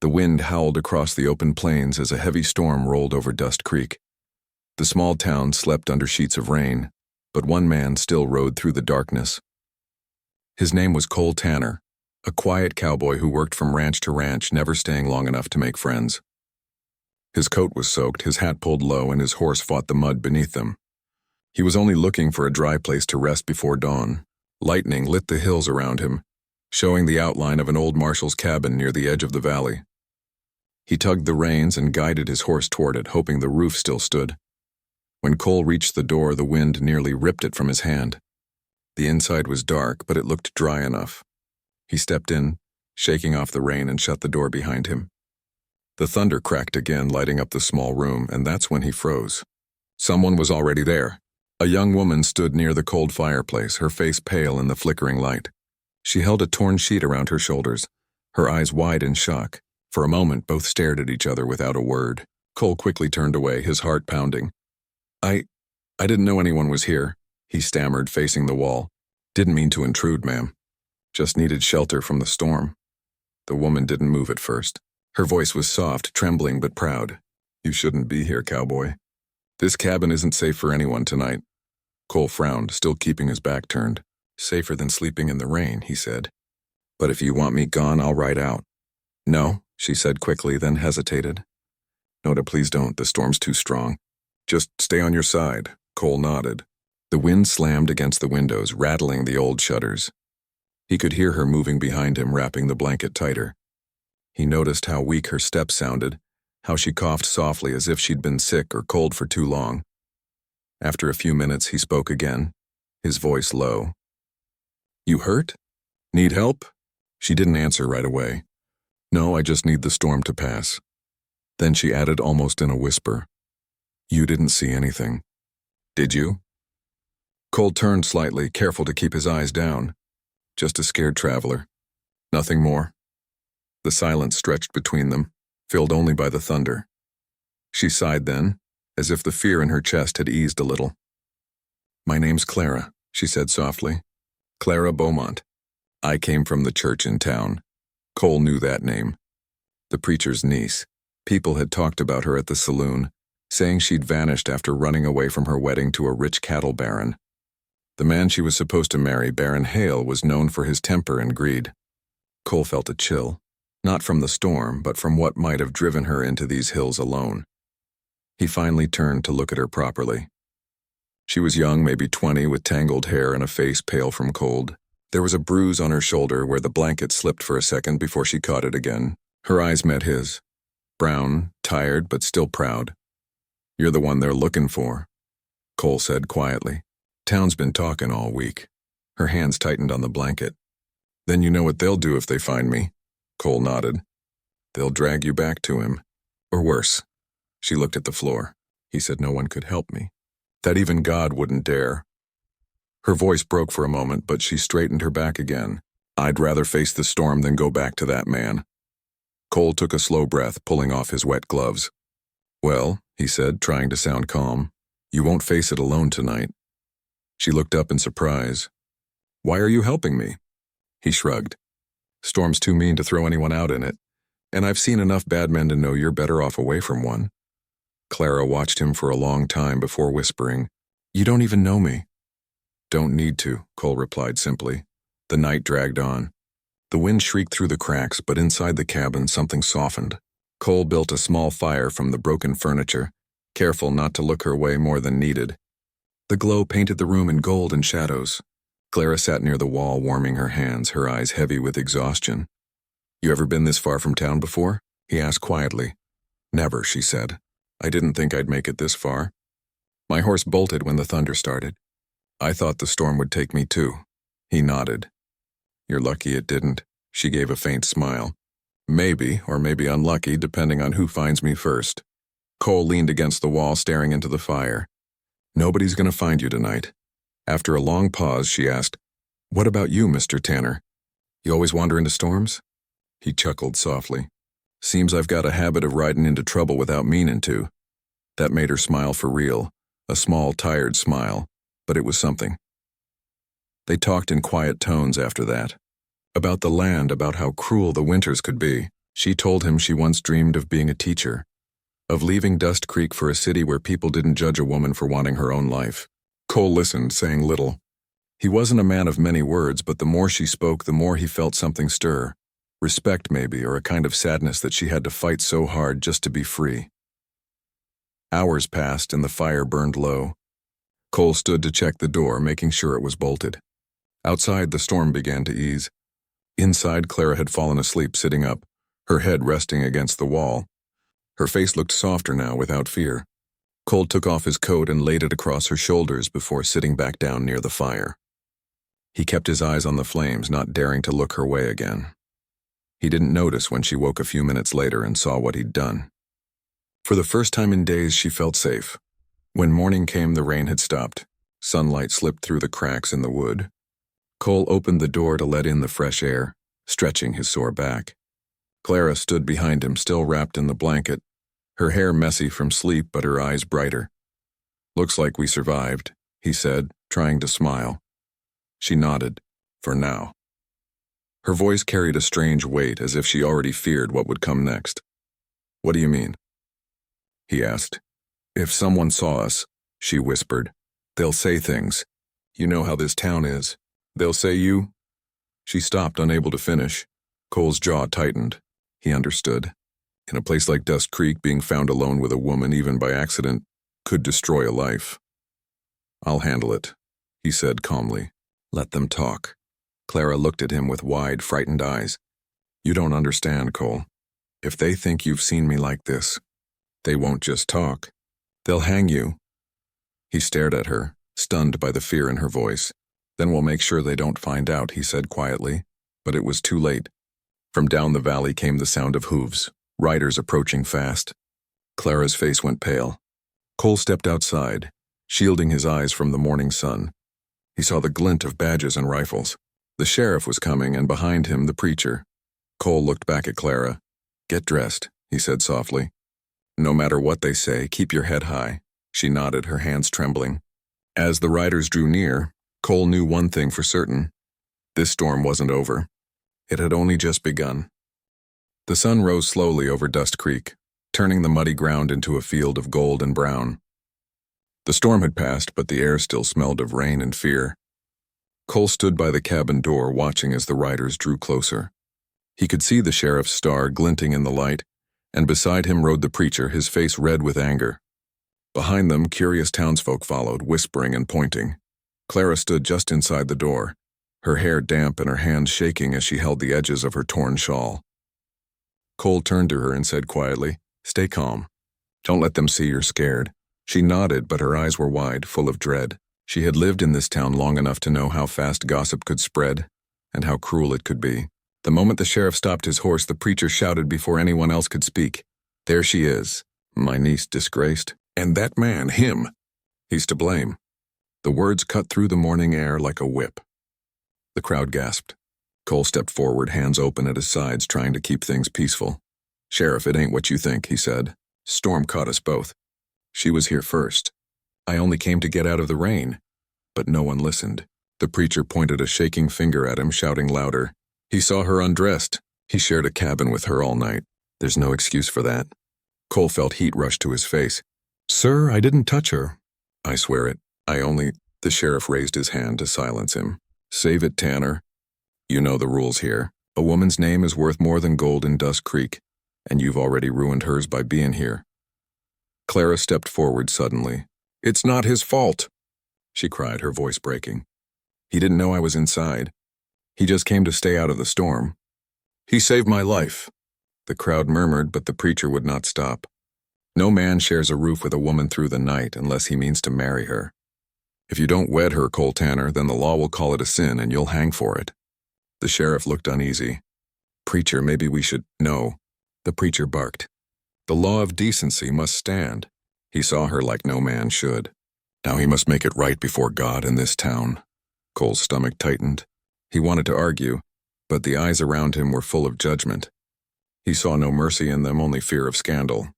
The wind howled across the open plains as a heavy storm rolled over Dust Creek. The small town slept under sheets of rain, but one man still rode through the darkness. His name was Cole Tanner, a quiet cowboy who worked from ranch to ranch, never staying long enough to make friends. His coat was soaked, his hat pulled low, and his horse fought the mud beneath them. He was only looking for a dry place to rest before dawn. Lightning lit the hills around him, showing the outline of an old marshal's cabin near the edge of the valley. He tugged the reins and guided his horse toward it, hoping the roof still stood. When Cole reached the door, the wind nearly ripped it from his hand. The inside was dark, but it looked dry enough. He stepped in, shaking off the rain, and shut the door behind him. The thunder cracked again, lighting up the small room, and that's when he froze. Someone was already there. A young woman stood near the cold fireplace, her face pale in the flickering light. She held a torn sheet around her shoulders, her eyes wide in shock. For a moment, both stared at each other without a word. Cole quickly turned away, his heart pounding. I didn't know anyone was here," he stammered, facing the wall. "Didn't mean to intrude, ma'am. Just needed shelter from the storm." The woman didn't move at first. Her voice was soft, trembling but proud. "You shouldn't be here, cowboy. This cabin isn't safe for anyone tonight." Cole frowned, still keeping his back turned. "Safer than sleeping in the rain," he said. "But if you want me gone, I'll ride out." "No," she said quickly, then hesitated. "Noda, please don't. The storm's too strong. Just stay on your side." Cole nodded. The wind slammed against the windows, rattling the old shutters. He could hear her moving behind him, wrapping the blanket tighter. He noticed how weak her steps sounded, how she coughed softly as if she'd been sick or cold for too long. After a few minutes, he spoke again, his voice low. "You hurt? Need help?" She didn't answer right away. "No, I just need the storm to pass." Then she added almost in a whisper, "You didn't see anything, did you?" Cole turned slightly, careful to keep his eyes down. Just a scared traveler. Nothing more. The silence stretched between them, filled only by the thunder. She sighed then, as if the fear in her chest had eased a little. "My name's Clara," she said softly. "Clara Beaumont. I came from the church in town." Cole knew that name. The preacher's niece. People had talked about her at the saloon, saying she'd vanished after running away from her wedding to a rich cattle baron. The man she was supposed to marry, Baron Hale, was known for his temper and greed. Cole felt a chill, not from the storm, but from what might have driven her into these hills alone. He finally turned to look at her properly. She was young, maybe 20, with tangled hair and a face pale from cold. There was a bruise on her shoulder where the blanket slipped for a second before she caught it again. Her eyes met his. Brown, tired, but still proud. "You're the one they're looking for," Cole said quietly. "Town's been talking all week." Her hands tightened on the blanket. "Then you know what they'll do if they find me?" Cole nodded. "They'll drag you back to him. Or worse." She looked at the floor. "He said no one could help me. That even God wouldn't dare." Her voice broke for a moment, but she straightened her back again. "I'd rather face the storm than go back to that man." Cole took a slow breath, pulling off his wet gloves. "Well," he said, trying to sound calm, "you won't face it alone tonight." She looked up in surprise. "Why are you helping me?" He shrugged. "Storm's too mean to throw anyone out in it, and I've seen enough bad men to know you're better off away from one." Clara watched him for a long time before whispering, "You don't even know me." "Don't need to," Cole replied simply. The night dragged on. The wind shrieked through the cracks, but inside the cabin something softened. Cole built a small fire from the broken furniture, careful not to look her way more than needed. The glow painted the room in gold and shadows. Clara sat near the wall, warming her hands, her eyes heavy with exhaustion. "You ever been this far from town before?" he asked quietly. "Never," she said. "I didn't think I'd make it this far. My horse bolted when the thunder started. I thought the storm would take me too." He nodded. "You're lucky it didn't." She gave a faint smile. "Maybe, or maybe unlucky, depending on who finds me first." Cole leaned against the wall, staring into the fire. "Nobody's going to find you tonight." After a long pause, she asked, "What about you, Mr. Tanner? You always wander into storms?" He chuckled softly. "Seems I've got a habit of riding into trouble without meaning to." That made her smile for real, a small, tired smile, but it was something. They talked in quiet tones after that. About the land, about how cruel the winters could be. She told him she once dreamed of being a teacher, of leaving Dust Creek for a city where people didn't judge a woman for wanting her own life. Cole listened, saying little. He wasn't a man of many words, but the more she spoke, the more he felt something stir. Respect, maybe, or a kind of sadness that she had to fight so hard just to be free. Hours passed and the fire burned low. Cole stood to check the door, making sure it was bolted. Outside, the storm began to ease. Inside, Clara had fallen asleep sitting up, her head resting against the wall. Her face looked softer now, without fear. Cole took off his coat and laid it across her shoulders before sitting back down near the fire. He kept his eyes on the flames, not daring to look her way again. He didn't notice when she woke a few minutes later and saw what he'd done. For the first time in days, she felt safe. When morning came, the rain had stopped. Sunlight slipped through the cracks in the wood. Cole opened the door to let in the fresh air, stretching his sore back. Clara stood behind him, still wrapped in the blanket, her hair messy from sleep but her eyes brighter. "Looks like we survived," he said, trying to smile. She nodded, for now. Her voice carried a strange weight, as if she already feared what would come next. "What do you mean?" he asked. "If someone saw us," she whispered, "they'll say things. You know how this town is. They'll say you—" She stopped, unable to finish. Cole's jaw tightened. He understood. In a place like Dust Creek, being found alone with a woman, even by accident, could destroy a life. "I'll handle it," he said calmly. "Let them talk." Clara looked at him with wide, frightened eyes. "You don't understand, Cole. If they think you've seen me like this, they won't just talk. They'll hang you." He stared at her, stunned by the fear in her voice. "Then we'll make sure they don't find out," he said quietly. But it was too late. From down the valley came the sound of hooves, riders approaching fast. Clara's face went pale. Cole stepped outside, shielding his eyes from the morning sun. He saw the glint of badges and rifles. The sheriff was coming, and behind him the preacher. Cole looked back at Clara. "Get dressed," he said softly. "No matter what they say, keep your head high." She nodded, her hands trembling. As the riders drew near, Cole knew one thing for certain. This storm wasn't over. It had only just begun. The sun rose slowly over Dust Creek, turning the muddy ground into a field of gold and brown. The storm had passed, but the air still smelled of rain and fear. Cole stood by the cabin door, watching as the riders drew closer. He could see the sheriff's star glinting in the light, and beside him rode the preacher, his face red with anger. Behind them, curious townsfolk followed, whispering and pointing. Clara stood just inside the door, her hair damp and her hands shaking as she held the edges of her torn shawl. Cole turned to her and said quietly, "Stay calm. Don't let them see you're scared." She nodded, but her eyes were wide, full of dread. She had lived in this town long enough to know how fast gossip could spread and how cruel it could be. The moment the sheriff stopped his horse, the preacher shouted before anyone else could speak, "There she is, my niece disgraced. And that man, him, he's to blame." The words cut through the morning air like a whip. The crowd gasped. Cole stepped forward, hands open at his sides, trying to keep things peaceful. "Sheriff, it ain't what you think," he said. "Storm caught us both. She was here first. I only came to get out of the rain." But no one listened. The preacher pointed a shaking finger at him, shouting louder. "He saw her undressed. He shared a cabin with her all night. There's no excuse for that." Cole felt heat rush to his face. "Sir, I didn't touch her." "I swear it. The sheriff raised his hand to silence him. "Save it, Tanner. You know the rules here. A woman's name is worth more than gold in Dust Creek, and you've already ruined hers by being here." Clara stepped forward suddenly. "It's not his fault," she cried, her voice breaking. "He didn't know I was inside. He just came to stay out of the storm. He saved my life." The crowd murmured, but the preacher would not stop. "No man shares a roof with a woman through the night unless he means to marry her. If you don't wed her, Cole Tanner, then the law will call it a sin and you'll hang for it." The sheriff looked uneasy. "Preacher, maybe we should—" "No," the preacher barked. "The law of decency must stand. He saw her like no man should. Now he must make it right before God in this town." Cole's stomach tightened. He wanted to argue, but the eyes around him were full of judgment. He saw no mercy in them, only fear of scandal.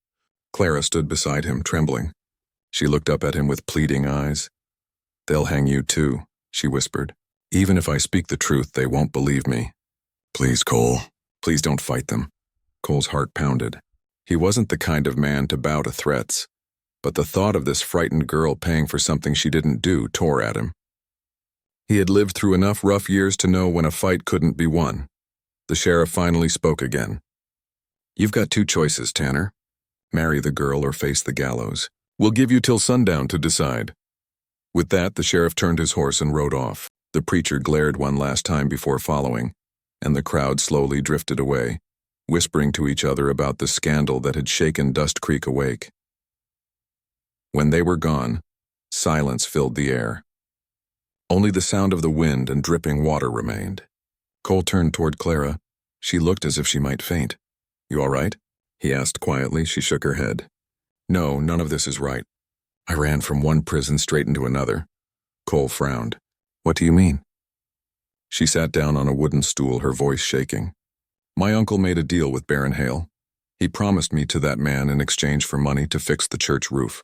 Clara stood beside him, trembling. She looked up at him with pleading eyes. "They'll hang you too," she whispered. "Even if I speak the truth, they won't believe me. Please, Cole, please don't fight them. Cole's heart pounded. He wasn't the kind of man to bow to threats, but the thought of this frightened girl paying for something she didn't do tore at him. He had lived through enough rough years to know when a fight couldn't be won. The sheriff finally spoke again. "You've got two choices, Tanner. Marry the girl or face the gallows. We'll give you till sundown to decide." With that, the sheriff turned his horse and rode off. The preacher glared one last time before following, and the crowd slowly drifted away, whispering to each other about the scandal that had shaken Dust Creek awake. When they were gone, silence filled the air. Only the sound of the wind and dripping water remained. Cole turned toward Clara. She looked as if she might faint. "You all right?" he asked quietly. She shook her head. "No, none of this is right. I ran from one prison straight into another." Cole frowned. "What do you mean?" She sat down on a wooden stool, her voice shaking. "My uncle made a deal with Baron Hale. He promised me to that man in exchange for money to fix the church roof.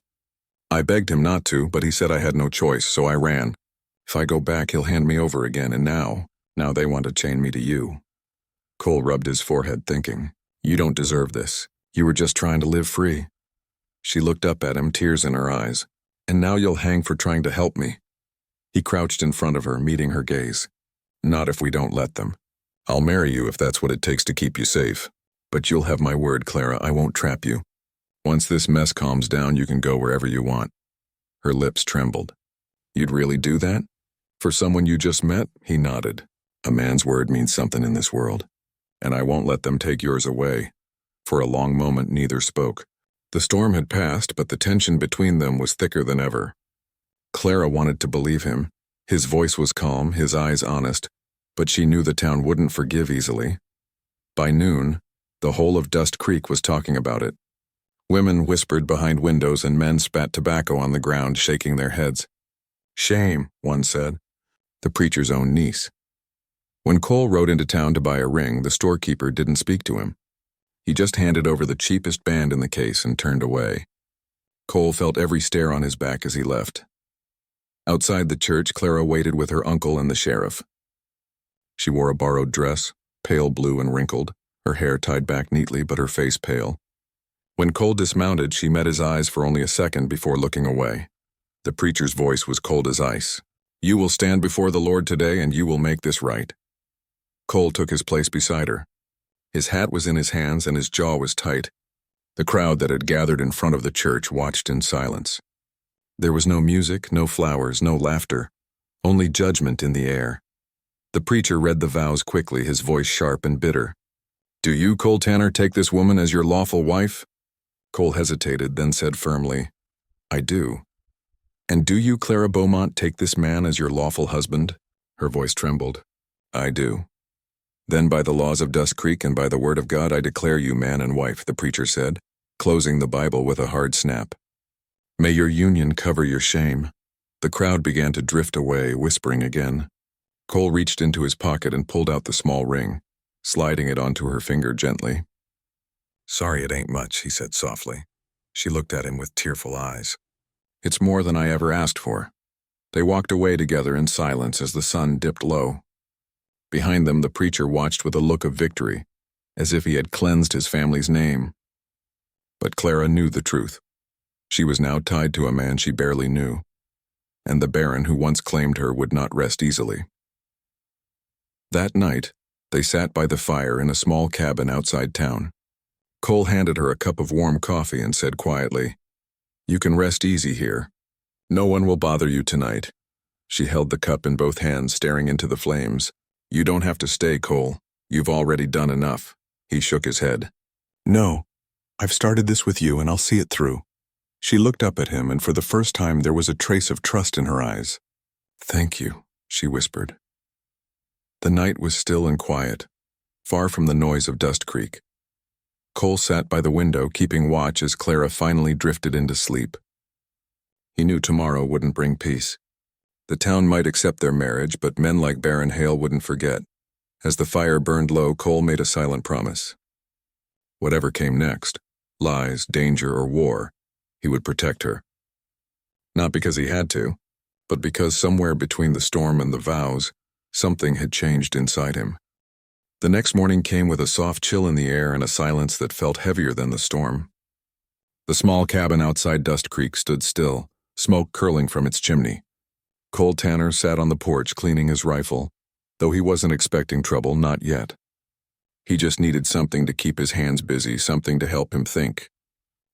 I begged him not to, but he said I had no choice, so I ran. If I go back, he'll hand me over again, and now they want to chain me to you." Cole rubbed his forehead, thinking, "You don't deserve this. You were just trying to live free." She looked up at him, tears in her eyes. "And now you'll hang for trying to help me." He crouched in front of her, meeting her gaze. "Not if we don't let them. I'll marry you if that's what it takes to keep you safe. But you'll have my word, Clara, I won't trap you. Once this mess calms down, you can go wherever you want." Her lips trembled. "You'd really do that? For someone you just met?" He nodded. "A man's word means something in this world. And I won't let them take yours away." For a long moment, neither spoke. The storm had passed, but the tension between them was thicker than ever. Clara wanted to believe him. His voice was calm, his eyes honest, but she knew the town wouldn't forgive easily. By noon, the whole of Dust Creek was talking about it. Women whispered behind windows and men spat tobacco on the ground, shaking their heads. "Shame," one said. The preacher's own niece. When Cole rode into town to buy a ring, the storekeeper didn't speak to him. He just handed over the cheapest band in the case and turned away. Cole felt every stare on his back as he left. Outside the church, Clara waited with her uncle and the sheriff. She wore a borrowed dress, pale blue and wrinkled, her hair tied back neatly but her face pale. When Cole dismounted, she met his eyes for only a second before looking away. The preacher's voice was cold as ice. "You will stand before the Lord today and you will make this right." Cole took his place beside her. His hat was in his hands and his jaw was tight. The crowd that had gathered in front of the church watched in silence. There was no music, no flowers, no laughter, only judgment in the air. The preacher read the vows quickly, his voice sharp and bitter. "Do you, Cole Tanner, take this woman as your lawful wife?" Cole hesitated, then said firmly, "I do." "And do you, Clara Beaumont, take this man as your lawful husband?" Her voice trembled. "I do." "Then by the laws of Dust Creek and by the word of God I declare you man and wife," the preacher said, closing the Bible with a hard snap. "May your union cover your shame." The crowd began to drift away, whispering again. Cole reached into his pocket and pulled out the small ring, sliding it onto her finger gently. "Sorry it ain't much," he said softly. She looked at him with tearful eyes. "It's more than I ever asked for." They walked away together in silence as the sun dipped low. Behind them, the preacher watched with a look of victory, as if he had cleansed his family's name. But Clara knew the truth. She was now tied to a man she barely knew, and the Baron who once claimed her would not rest easily. That night, they sat by the fire in a small cabin outside town. Cole handed her a cup of warm coffee and said quietly, "You can rest easy here. No one will bother you tonight." She held the cup in both hands, staring into the flames. "You don't have to stay, Cole. You've already done enough." He shook his head. "No, I've started this with you and I'll see it through." She looked up at him, and for the first time there was a trace of trust in her eyes. "Thank you," she whispered. The night was still and quiet, far from the noise of Dust Creek. Cole sat by the window, keeping watch as Clara finally drifted into sleep. He knew tomorrow wouldn't bring peace. The town might accept their marriage, but men like Baron Hale wouldn't forget. As the fire burned low, Cole made a silent promise. Whatever came next, lies, danger, or war, he would protect her. Not because he had to, but because somewhere between the storm and the vows, something had changed inside him. The next morning came with a soft chill in the air and a silence that felt heavier than the storm. The small cabin outside Dust Creek stood still, smoke curling from its chimney. Cole Tanner sat on the porch cleaning his rifle, though he wasn't expecting trouble, not yet. He just needed something to keep his hands busy, something to help him think.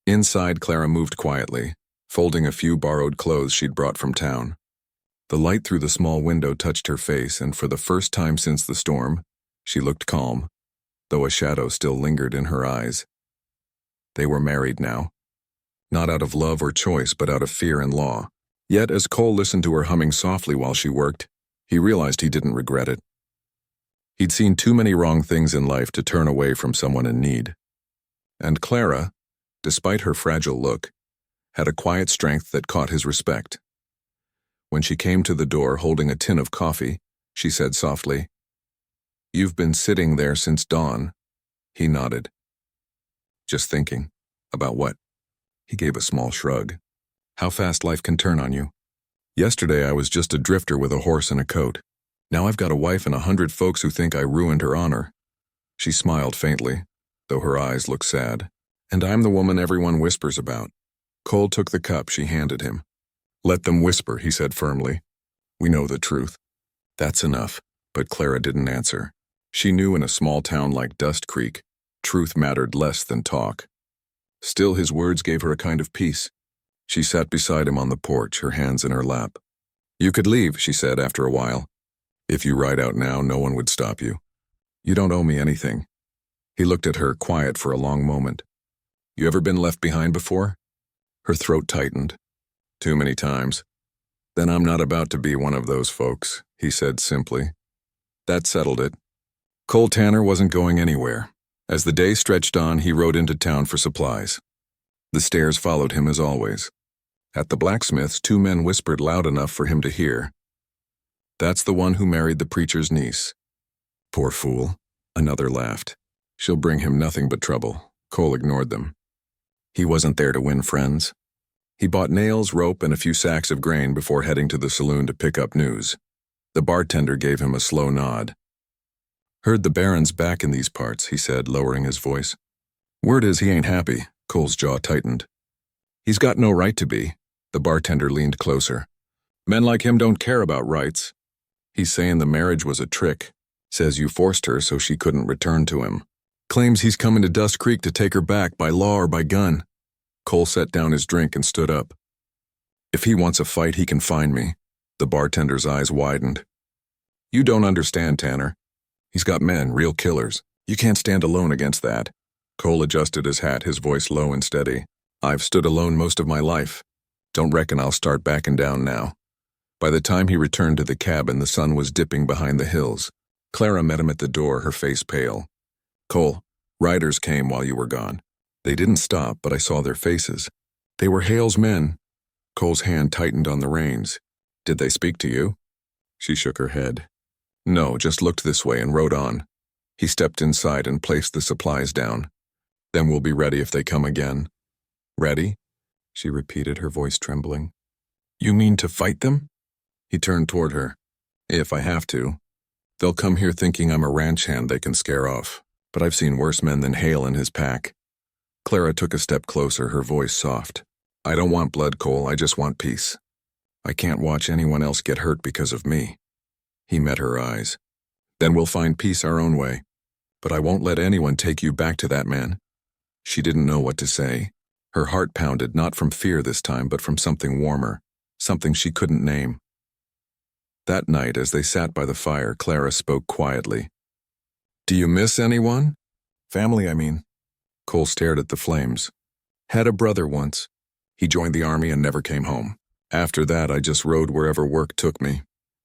Inside, Clara moved quietly, folding a few borrowed clothes she'd brought from town. The light through the small window touched her face, and for the first time since the storm, she looked calm, though a shadow still lingered in her eyes. They were married now. Not out of love or choice, but out of fear and law. Yet, as Cole listened to her humming softly while she worked, he realized he didn't regret it. He'd seen too many wrong things in life to turn away from someone in need. And Clara, despite her fragile look, had a quiet strength that caught his respect. When she came to the door holding a tin of coffee, she said softly, "You've been sitting there since dawn." He nodded. "Just thinking." "About what?" He gave a small shrug. "How fast life can turn on you. Yesterday I was just a drifter with a horse and a coat. Now I've got a wife and 100 folks who think I ruined her honor." She smiled faintly, though her eyes looked sad. "And I'm the woman everyone whispers about." Cole took the cup she handed him. "Let them whisper," he said firmly. "We know the truth." "That's enough." But Clara didn't answer. She knew in a small town like Dust Creek, truth mattered less than talk. Still, his words gave her a kind of peace. She sat beside him on the porch, her hands in her lap. "You could leave," she said after a while. "If you ride out now, no one would stop you. You don't owe me anything." He looked at her, quiet for a long moment. "You ever been left behind before?" Her throat tightened. "Too many times." "Then I'm not about to be one of those folks," he said simply. That settled it. Cole Tanner wasn't going anywhere. As the day stretched on, he rode into town for supplies. The stairs followed him as always. At the blacksmith's, 2 men whispered loud enough for him to hear. "That's the one who married the preacher's niece." "Poor fool." Another laughed. "She'll bring him nothing but trouble." Cole ignored them. He wasn't there to win friends. He bought nails, rope, and a few sacks of grain before heading to the saloon to pick up news. The bartender gave him a slow nod. "Heard the Baron's back in these parts," he said, lowering his voice. "Word is he ain't happy." Cole's jaw tightened. "He's got no right to be." The bartender leaned closer. "Men like him don't care about rights. He's saying the marriage was a trick. Says you forced her so she couldn't return to him. Claims he's coming to Dust Creek to take her back by law or by gun." Cole set down his drink and stood up. "If he wants a fight, he can find me." The bartender's eyes widened. "You don't understand, Tanner. He's got men, real killers. You can't stand alone against that." Cole adjusted his hat, his voice low and steady. "I've stood alone most of my life. Don't reckon I'll start backing down now." By the time he returned to the cabin, the sun was dipping behind the hills. Clara met him at the door, her face pale. "Cole, riders came while you were gone. They didn't stop, but I saw their faces. They were Hale's men." Cole's hand tightened on the reins. "Did they speak to you?" She shook her head. "No, just looked this way and rode on." He stepped inside and placed the supplies down. "Then we'll be ready if they come again." "Ready?" she repeated, her voice trembling. "You mean to fight them?" He turned toward her. "If I have to. They'll come here thinking I'm a ranch hand they can scare off, but I've seen worse men than Hale in his pack." Clara took a step closer, her voice soft. "I don't want blood, Cole, I just want peace. I can't watch anyone else get hurt because of me." He met her eyes. "Then we'll find peace our own way. But I won't let anyone take you back to that man." She didn't know what to say. Her heart pounded, not from fear this time, but from something warmer, something she couldn't name. That night, as they sat by the fire, Clara spoke quietly. "Do you miss anyone? Family, I mean." Cole stared at the flames. "Had a brother once. He joined the army and never came home. After that, I just rode wherever work took me.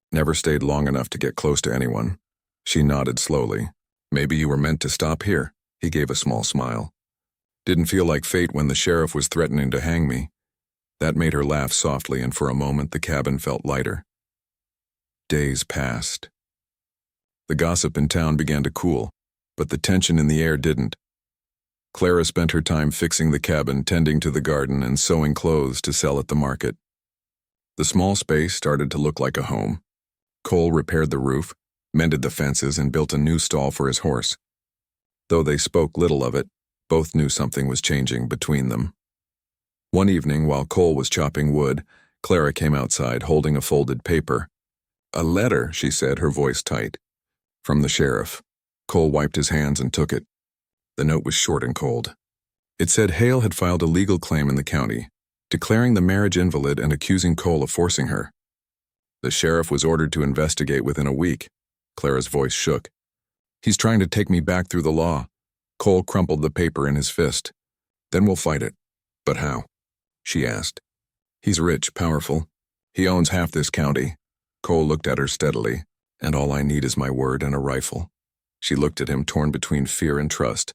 Never stayed long enough to get close to anyone." She nodded slowly. "Maybe you were meant to stop here." He gave a small smile. "Didn't feel like fate when the sheriff was threatening to hang me." That made her laugh softly, and for a moment the cabin felt lighter. Days passed. The gossip in town began to cool, but the tension in the air didn't. Clara spent her time fixing the cabin, tending to the garden, and sewing clothes to sell at the market. The small space started to look like a home. Cole repaired the roof, mended the fences, and built a new stall for his horse. Though they spoke little of it, both knew something was changing between them. One evening, while Cole was chopping wood, Clara came outside holding a folded paper. "A letter," she said, her voice tight. "From the sheriff." Cole wiped his hands and took it. The note was short and cold. It said Hale had filed a legal claim in the county, declaring the marriage invalid and accusing Cole of forcing her. The sheriff was ordered to investigate within a week. Clara's voice shook. "He's trying to take me back through the law." Cole crumpled the paper in his fist. "Then we'll fight it." "But how?" she asked. "He's rich, powerful. He owns half this county." Cole looked at her steadily. "And all I need is my word and a rifle." She looked at him, torn between fear and trust.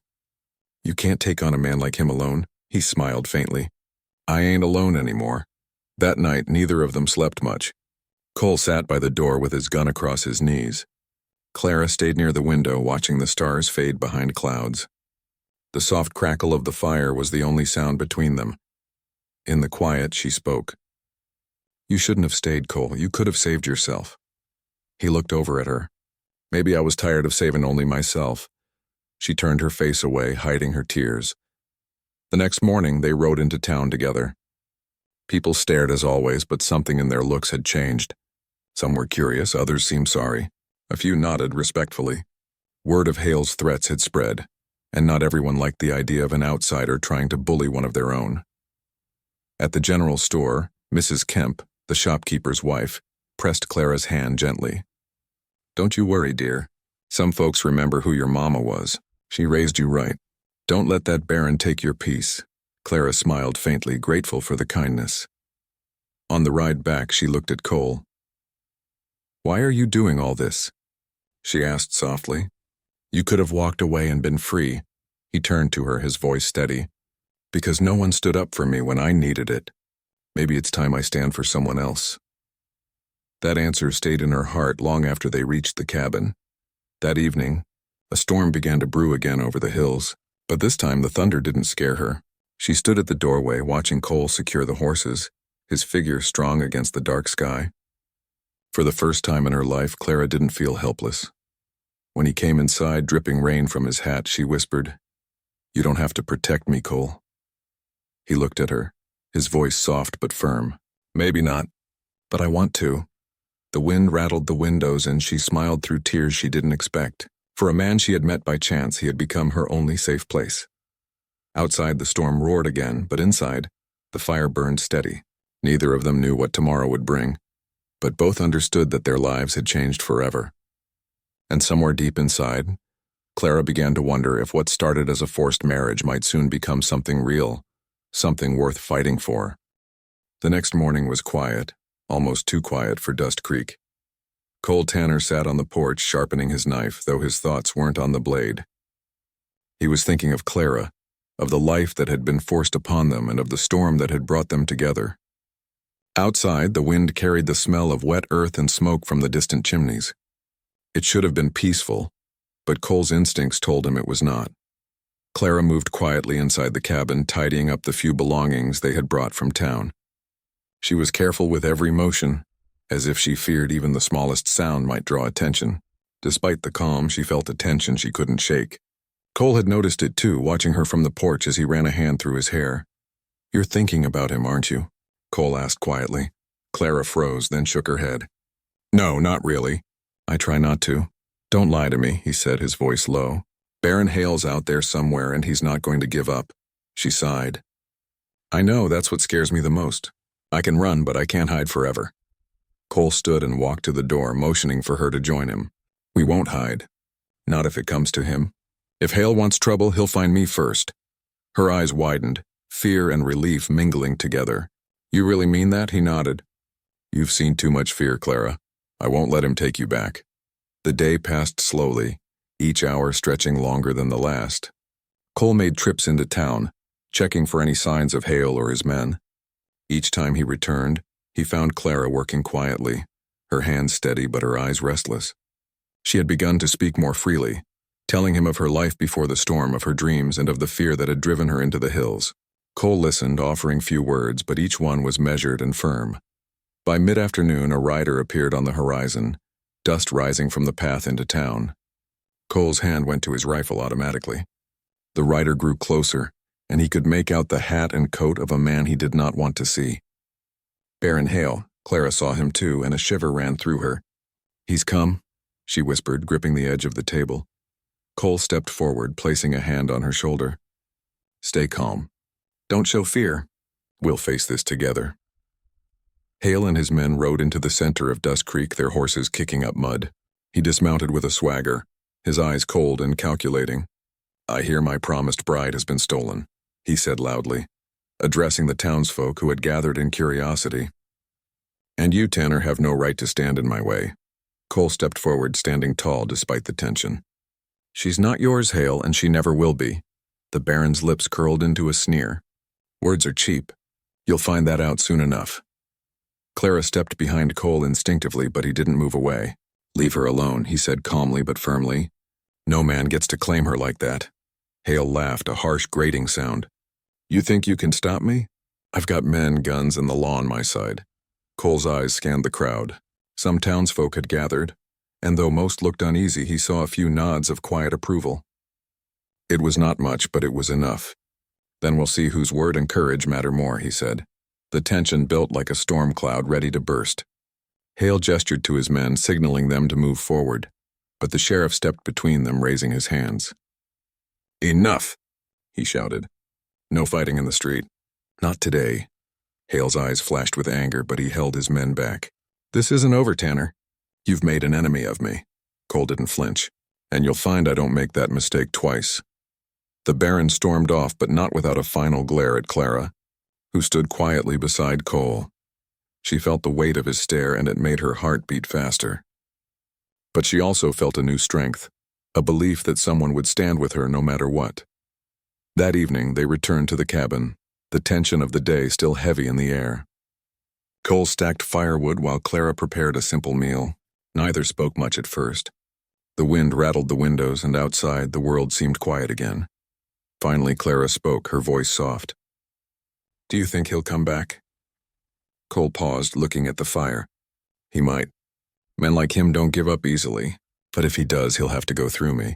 "You can't take on a man like him alone." He smiled faintly. "I ain't alone anymore." That night, neither of them slept much. Cole sat by the door with his gun across his knees. Clara stayed near the window, watching the stars fade behind clouds. The soft crackle of the fire was the only sound between them. In the quiet, she spoke. "You shouldn't have stayed, Cole. You could have saved yourself." He looked over at her. "Maybe I was tired of saving only myself." She turned her face away, hiding her tears. The next morning, they rode into town together. People stared as always, but something in their looks had changed. Some were curious, others seemed sorry. A few nodded respectfully. Word of Hale's threats had spread, and not everyone liked the idea of an outsider trying to bully one of their own. At the general store, Mrs. Kemp, the shopkeeper's wife, pressed Clara's hand gently. "Don't you worry, dear. Some folks remember who your mama was. She raised you right. Don't let that Baron take your peace." Clara smiled faintly, grateful for the kindness. On the ride back, she looked at Cole. "Why are you doing all this?" she asked softly. "You could have walked away and been free." He turned to her, his voice steady. "Because no one stood up for me when I needed it. Maybe it's time I stand for someone else." That answer stayed in her heart long after they reached the cabin. That evening, a storm began to brew again over the hills, but this time the thunder didn't scare her. She stood at the doorway, watching Cole secure the horses, his figure strong against the dark sky. For the first time in her life, Clara didn't feel helpless. When he came inside, dripping rain from his hat, she whispered, "You don't have to protect me, Cole." He looked at her, his voice soft but firm. "Maybe not, but I want to." The wind rattled the windows, and she smiled through tears she didn't expect. For a man she had met by chance, he had become her only safe place. Outside, the storm roared again, but inside, the fire burned steady. Neither of them knew what tomorrow would bring, but both understood that their lives had changed forever. And somewhere deep inside, Clara began to wonder if what started as a forced marriage might soon become something real, something worth fighting for. The next morning was quiet, almost too quiet for Dust Creek. Cole Tanner sat on the porch sharpening his knife, though his thoughts weren't on the blade. He was thinking of Clara, of the life that had been forced upon them, and of the storm that had brought them together. Outside, the wind carried the smell of wet earth and smoke from the distant chimneys. It should have been peaceful, but Cole's instincts told him it was not. Clara moved quietly inside the cabin, tidying up the few belongings they had brought from town. She was careful with every motion, as if she feared even the smallest sound might draw attention. Despite the calm, she felt a tension she couldn't shake. Cole had noticed it too, watching her from the porch as he ran a hand through his hair. "You're thinking about him, aren't you?" Cole asked quietly. Clara froze, then shook her head. "No, not really. I try not to." "Don't lie to me," he said, his voice low. "Baron Hale's out there somewhere, and he's not going to give up." She sighed. "I know, that's what scares me the most. I can run, but I can't hide forever." Cole stood and walked to the door, motioning for her to join him. "We won't hide. Not if it comes to him. If Hale wants trouble, he'll find me first." Her eyes widened, fear and relief mingling together. "You really mean that?" He nodded. "You've seen too much fear, Clara. I won't let him take you back." The day passed slowly, each hour stretching longer than the last. Cole made trips into town, checking for any signs of Hale or his men. Each time he returned, he found Clara working quietly, her hands steady but her eyes restless. She had begun to speak more freely, telling him of her life before the storm, of her dreams, and of the fear that had driven her into the hills. Cole listened, offering few words, but each one was measured and firm. By mid-afternoon, a rider appeared on the horizon, dust rising from the path into town. Cole's hand went to his rifle automatically. The rider grew closer, and he could make out the hat and coat of a man he did not want to see. Baron Hale. Clara saw him too, and a shiver ran through her. "He's come," she whispered, gripping the edge of the table. Cole stepped forward, placing a hand on her shoulder. "Stay calm. Don't show fear. We'll face this together." Hale and his men rode into the center of Dust Creek, their horses kicking up mud. He dismounted with a swagger, his eyes cold and calculating. "I hear my promised bride has been stolen," he said loudly, addressing the townsfolk who had gathered in curiosity. "And you, Tanner, have no right to stand in my way." Cole stepped forward, standing tall despite the tension. "She's not yours, Hale, and she never will be." The Baron's lips curled into a sneer. "Words are cheap. You'll find that out soon enough." Clara stepped behind Cole instinctively, but he didn't move away. "Leave her alone," he said calmly but firmly. "No man gets to claim her like that." Hale laughed, a harsh grating sound. "You think you can stop me? I've got men, guns, and the law on my side." Cole's eyes scanned the crowd. Some townsfolk had gathered, and though most looked uneasy, he saw a few nods of quiet approval. It was not much, but it was enough. "Then we'll see whose word and courage matter more," he said. The tension built like a storm cloud ready to burst. Hale gestured to his men, signaling them to move forward, but the sheriff stepped between them, raising his hands. "Enough!" he shouted. "No fighting in the street. Not today." Hale's eyes flashed with anger, but he held his men back. "This isn't over, Tanner. You've made an enemy of me." Cole didn't flinch. "And you'll find I don't make that mistake twice." The Baron stormed off, but not without a final glare at Clara, who stood quietly beside Cole. She felt the weight of his stare, and it made her heart beat faster. But she also felt a new strength, a belief that someone would stand with her no matter what. That evening, they returned to the cabin, the tension of the day still heavy in the air. Cole stacked firewood while Clara prepared a simple meal. Neither spoke much at first. The wind rattled the windows, and outside, the world seemed quiet again. Finally, Clara spoke, her voice soft. "Do you think he'll come back?" Cole paused, looking at the fire. "He might. Men like him don't give up easily, but if he does, he'll have to go through me."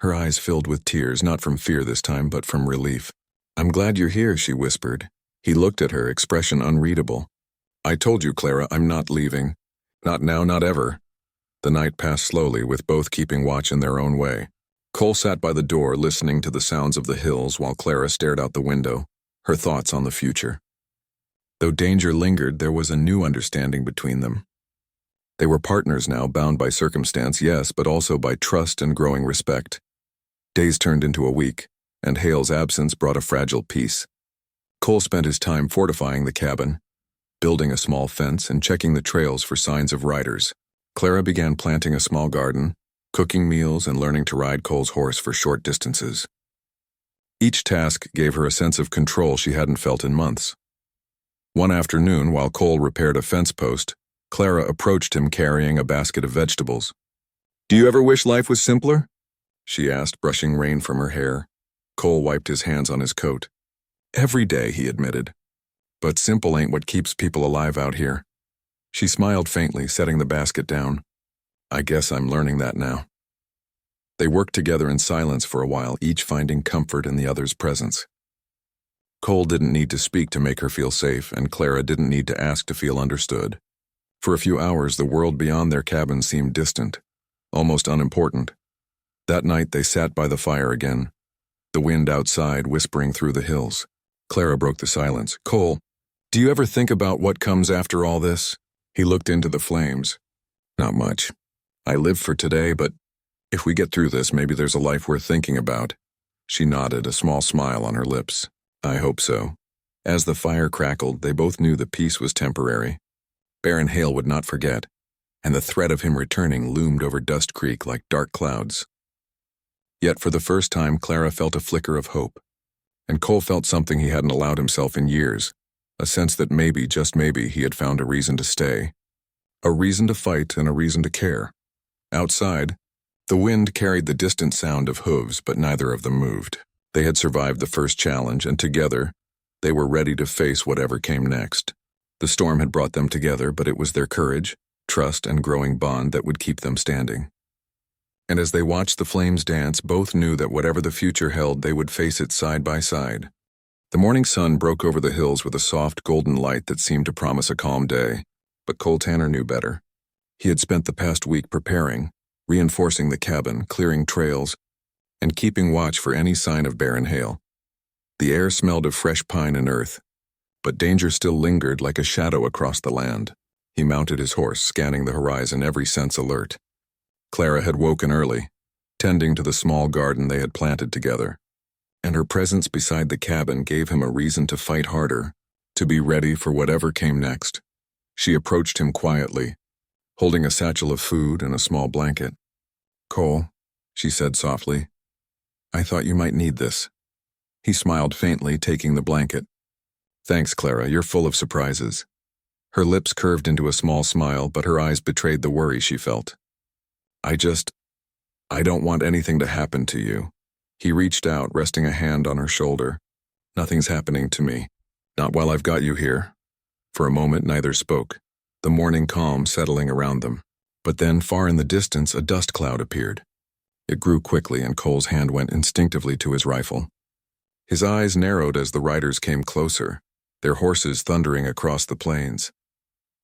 Her eyes filled with tears, not from fear this time, but from relief. "I'm glad you're here," she whispered. He looked at her, expression unreadable. "I told you, Clara, I'm not leaving. Not now, not ever." The night passed slowly, with both keeping watch in their own way. Cole sat by the door, listening to the sounds of the hills while Clara stared out the window, her thoughts on the future. Though danger lingered, there was a new understanding between them. They were partners now, bound by circumstance, yes, but also by trust and growing respect. Days turned into a week, and Hale's absence brought a fragile peace. Cole spent his time fortifying the cabin, building a small fence and checking the trails for signs of riders. Clara began planting a small garden, cooking meals, and learning to ride Cole's horse for short distances. Each task gave her a sense of control she hadn't felt in months. One afternoon, while Cole repaired a fence post, Clara approached him carrying a basket of vegetables. "Do you ever wish life was simpler?" she asked, brushing rain from her hair. Cole wiped his hands on his coat. "Every day," he admitted. "But simple ain't what keeps people alive out here." She smiled faintly, setting the basket down. "I guess I'm learning that now." They worked together in silence for a while, each finding comfort in the other's presence. Cole didn't need to speak to make her feel safe, and Clara didn't need to ask to feel understood. For a few hours, the world beyond their cabin seemed distant, almost unimportant. That night, they sat by the fire again, the wind outside whispering through the hills. Clara broke the silence. "Cole, do you ever think about what comes after all this?" He looked into the flames. "Not much. I live for today, but if we get through this, maybe there's a life worth thinking about." She nodded, a small smile on her lips. "I hope so." As the fire crackled, they both knew the peace was temporary. Baron Hale would not forget, and the threat of him returning loomed over Dust Creek like dark clouds. Yet for the first time, Clara felt a flicker of hope, and Cole felt something he hadn't allowed himself in years, a sense that maybe, just maybe, he had found a reason to stay. A reason to fight and a reason to care. Outside, the wind carried the distant sound of hooves, but neither of them moved. They had survived the first challenge, and together, they were ready to face whatever came next. The storm had brought them together, but it was their courage, trust and growing bond that would keep them standing. And as they watched the flames dance, both knew that whatever the future held, they would face it side by side. The morning sun broke over the hills with a soft golden light that seemed to promise a calm day, but Cole Tanner knew better. He had spent the past week preparing, reinforcing the cabin, clearing trails, and keeping watch for any sign of barren hail. The air smelled of fresh pine and earth, but danger still lingered like a shadow across the land. He mounted his horse, scanning the horizon, every sense alert. Clara had woken early, tending to the small garden they had planted together, and her presence beside the cabin gave him a reason to fight harder, to be ready for whatever came next. She approached him quietly, holding a satchel of food and a small blanket. "Cole," she said softly, "I thought you might need this." He smiled faintly, taking the blanket. "Thanks, Clara, you're full of surprises." Her lips curved into a small smile, but her eyes betrayed the worry she felt. I don't want anything to happen to you." He reached out, resting a hand on her shoulder. "Nothing's happening to me. Not while I've got you here." For a moment, neither spoke, the morning calm settling around them. But then, far in the distance, a dust cloud appeared. It grew quickly, and Cole's hand went instinctively to his rifle. His eyes narrowed as the riders came closer, their horses thundering across the plains.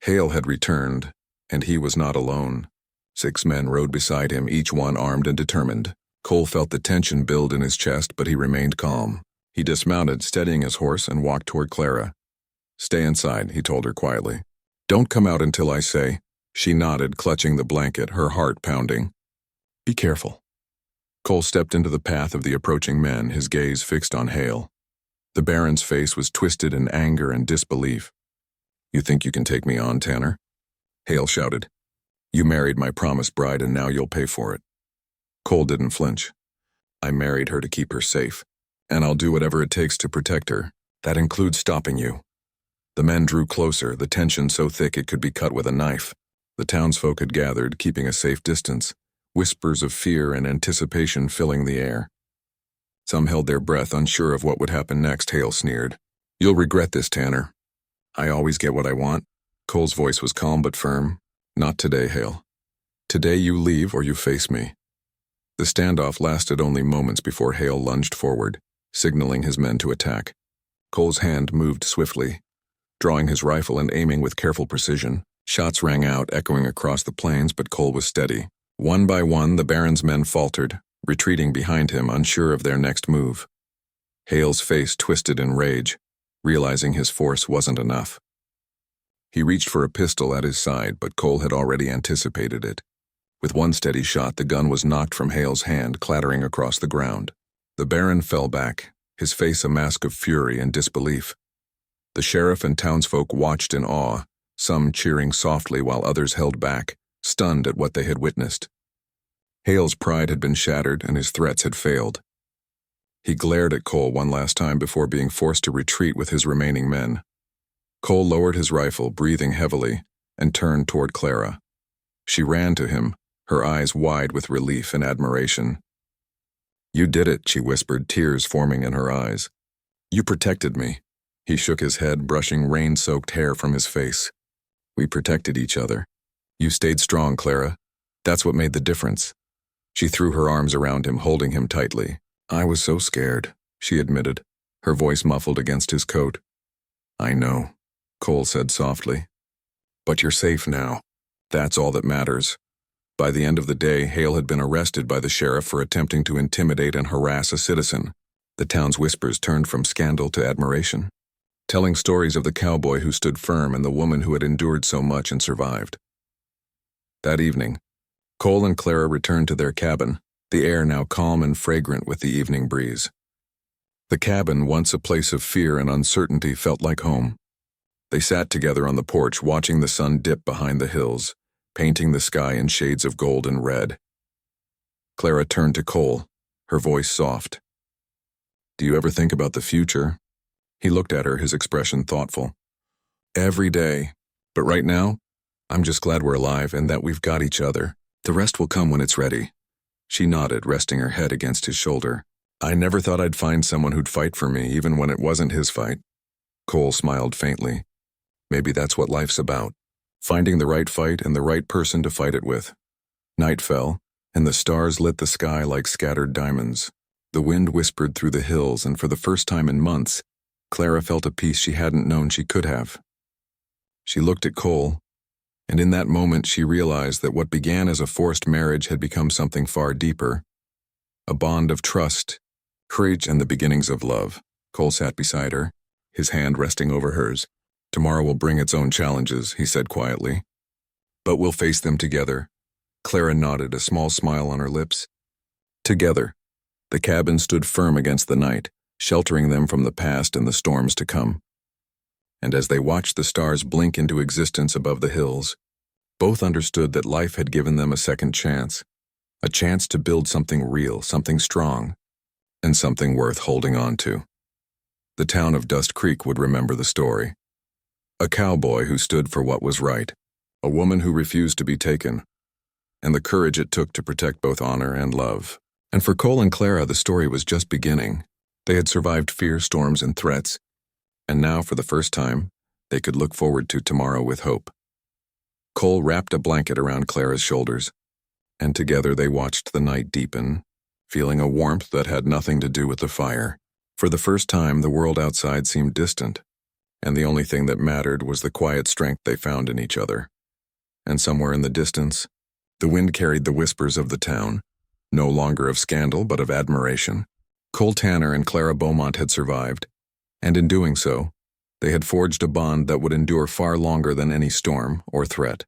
Hale had returned, and he was not alone. 6 men rode beside him, each one armed and determined. Cole felt the tension build in his chest, but he remained calm. He dismounted, steadying his horse, and walked toward Clara. "Stay inside," he told her quietly. "Don't come out until I say." She nodded, clutching the blanket, her heart pounding. "Be careful." Cole stepped into the path of the approaching men, his gaze fixed on Hale. The Baron's face was twisted in anger and disbelief. "You think you can take me on, Tanner?" Hale shouted. "You married my promised bride, and now you'll pay for it." Cole didn't flinch. "I married her to keep her safe, and I'll do whatever it takes to protect her. That includes stopping you." The men drew closer, the tension so thick it could be cut with a knife. The townsfolk had gathered, keeping a safe distance, whispers of fear and anticipation filling the air. Some held their breath, unsure of what would happen next. Hale sneered. "You'll regret this, Tanner." "I always get what I want." Cole's voice was calm but firm. "Not today, Hale. Today you leave or you face me." The standoff lasted only moments before Hale lunged forward, signaling his men to attack. Cole's hand moved swiftly, drawing his rifle and aiming with careful precision. Shots rang out, echoing across the plains, but Cole was steady. One by one, the Baron's men faltered, retreating behind him, unsure of their next move. Hale's face twisted in rage, realizing his force wasn't enough. He reached for a pistol at his side, but Cole had already anticipated it. With one steady shot, the gun was knocked from Hale's hand, clattering across the ground. The Baron fell back, his face a mask of fury and disbelief. The sheriff and townsfolk watched in awe, some cheering softly while others held back, stunned at what they had witnessed. Hale's pride had been shattered and his threats had failed. He glared at Cole one last time before being forced to retreat with his remaining men. Cole lowered his rifle, breathing heavily, and turned toward Clara. She ran to him, her eyes wide with relief and admiration. "You did it," she whispered, tears forming in her eyes. "You protected me." He shook his head, brushing rain-soaked hair from his face. "We protected each other. You stayed strong, Clara. That's what made the difference." She threw her arms around him, holding him tightly. "I was so scared," she admitted, her voice muffled against his coat. "I know," Cole said softly. "But you're safe now. That's all that matters." By the end of the day, Hale had been arrested by the sheriff for attempting to intimidate and harass a citizen. The town's whispers turned from scandal to admiration, telling stories of the cowboy who stood firm and the woman who had endured so much and survived. That evening, Cole and Clara returned to their cabin, the air now calm and fragrant with the evening breeze. The cabin, once a place of fear and uncertainty, felt like home. They sat together on the porch, watching the sun dip behind the hills, painting the sky in shades of gold and red. Clara turned to Cole, her voice soft. "Do you ever think about the future?" He looked at her, his expression thoughtful. "Every day. But right now, I'm just glad we're alive and that we've got each other. The rest will come when it's ready." She nodded, resting her head against his shoulder. "I never thought I'd find someone who'd fight for me, even when it wasn't his fight." Cole smiled faintly. "Maybe that's what life's about. finding the right fight and the right person to fight it with. Night fell, and the stars lit the sky like scattered diamonds. The wind whispered through the hills, and for the first time in months, Clara felt a peace she hadn't known she could have. She looked at Cole, and in that moment she realized that what began as a forced marriage had become something far deeper, a bond of trust, courage, and the beginnings of love. Cole sat beside her, his hand resting over hers. "Tomorrow will bring its own challenges," he said quietly. "But we'll face them together." Clara nodded, a small smile on her lips. Together. The cabin stood firm against the night, sheltering them from the past and the storms to come. And as they watched the stars blink into existence above the hills, both understood that life had given them a second chance, a chance to build something real, something strong, and something worth holding on to. The town of Dust Creek would remember the story. A cowboy who stood for what was right, a woman who refused to be taken, and the courage it took to protect both honor and love. And for Cole and Clara, the story was just beginning. They had survived fear, storms, and threats, and now, for the first time, they could look forward to tomorrow with hope. Cole wrapped a blanket around Clara's shoulders, and together they watched the night deepen, feeling a warmth that had nothing to do with the fire. For the first time, the world outside seemed distant, and the only thing that mattered was the quiet strength they found in each other. And somewhere in the distance, the wind carried the whispers of the town, no longer of scandal but of admiration. Cole Tanner and Clara Beaumont had survived, and in doing so, they had forged a bond that would endure far longer than any storm or threat.